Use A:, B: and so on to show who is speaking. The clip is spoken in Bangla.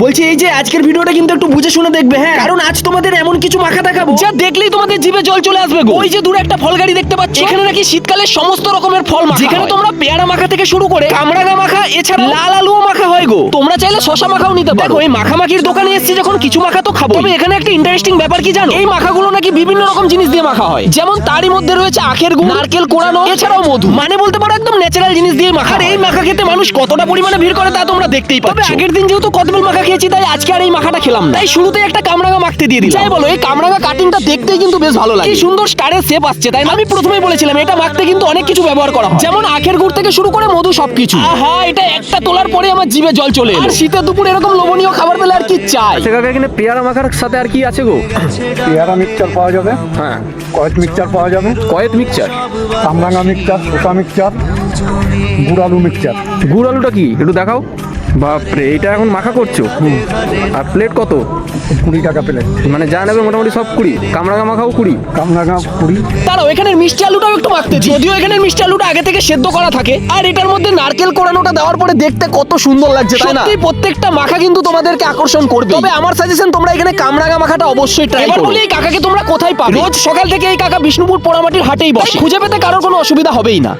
A: বলছি এই যে আজকের ভিডিওটা কিন্তু একটু বুঝে শুনে দেখবে, হ্যাঁ, কারণ আজ তোমাদের এমন কিছু মাখা দেখাবো যা দেখলেই তোমাদের জিভে জল চলে আসবে গো। ওই যে দূরে একটা ফল গাড়ি দেখতে পাচ্ছ, এখানে নাকি শীতকালে সমস্ত রকমের ফল মাখা, যেখানে তোমরা পেয়ারা মাখা থেকে শুরু করে কামরাঙা মাখা, এছাড়া লাল আলুও মাখা হয় গো। তোমরা চাইলে শশা মাখাও নিতে পারো। দেখো এই মাখামাখির দোকানে এসেছি যখন, কিছু মাখা তো খাবো। তবে এখানে একটা ইন্টারেস্টিং ব্যাপার কি জানো, এই মাখাগুলো নাকি বিভিন্ন রকম জিনিস দিয়ে মাখা হয়, যেমন তারই মধ্যে রয়েছে আখের গুড়, নারকেল কোড়ানো, এছাড়াও মধু। মানে বলতে পারো একদম ন্যাচারাল জিনিস দিয়ে মাখা। আর এই মাখা খেতে মানুষ কতটা পরিমাণে ভিড় করে তা তোমরা দেখতেই পাচ্ছ। তবে আগের দিন যেহেতু কদবেল মাখা খেয়েছি, তাই আজকে আর এই মাখাটা খেলাম না। তাই শুরুতে একটা কামরাঙা মাখতে দিয়ে দিলাম। যাই বলো, এই কামরাঙা কাটিংটা দেখতেই কিন্তু বেশ ভালো লাগে, কি সুন্দর স্টারের শেপ আসছে, তাই না? আমি প্রথমেই বলেছিলাম এটা মাখতে কিন্তু অনেক কিছু ব্যবহার করা হয়, যেমন আখের গুড় থেকে শুরু করে মধু, সবকিছু। আহা, এটা একটা তোলার পরে আমার জিভে জল চলে এলো। আর শীতের দুপুরে এরকম লোভনীয় খাবার পেলে আর কি চাই।
B: আচ্ছা কাকা, এখানে পেয়ারা মাখার সাথে আর কি আছে গো?
C: পেয়ারা মিক্সচার পাওয়া যাবে,
B: হ্যাঁ,
C: কয়েক মিক্সচার পাওয়া যাবে,
B: কয়েত মিক্সচার,
C: কামরাঙা মিক্সচার, শসা মিক্সচার, গুড় আলু মিক্সচার।
B: গুড় আলুটা কি একটু দেখাও। বাপরে, এটা এখন মাখা করছো? আর প্লেট কত?
C: 20 টাকা প্লেট।
B: মানে যা নেবে মোটামুটি সব 20, কামরাঙা মাখাও 20।
C: কামরাঙা 20।
A: তারাও এখানের মিষ্টি আলুটাও একটু মাখতে দিই। যদিও এখানের মিষ্টি আলুটা আগে থেকে সেদ্ধ করা থাকে, আর এটার মধ্যে নারকেল কোড়ানোটা দেওয়ার পরে দেখতে কত সুন্দর লাগছে, তাই না? সত্যি প্রত্যেকটা মাখা কিন্তু তোমাদেরকে আকর্ষণ করবে। তবে আমার সাজেশন, তোমরা এখানে কামরাঙা মাখাটা অবশ্যই ট্রাই করো। বলি এই কাকাকে তোমরা কোথায় পাবে? রোজ সকাল থেকে এই কাকা বিষ্ণুপুর পোড়ামাটির হাটেই বসে, খুঁজে পেতে কারোর কোনো অসুবিধা হবেই না।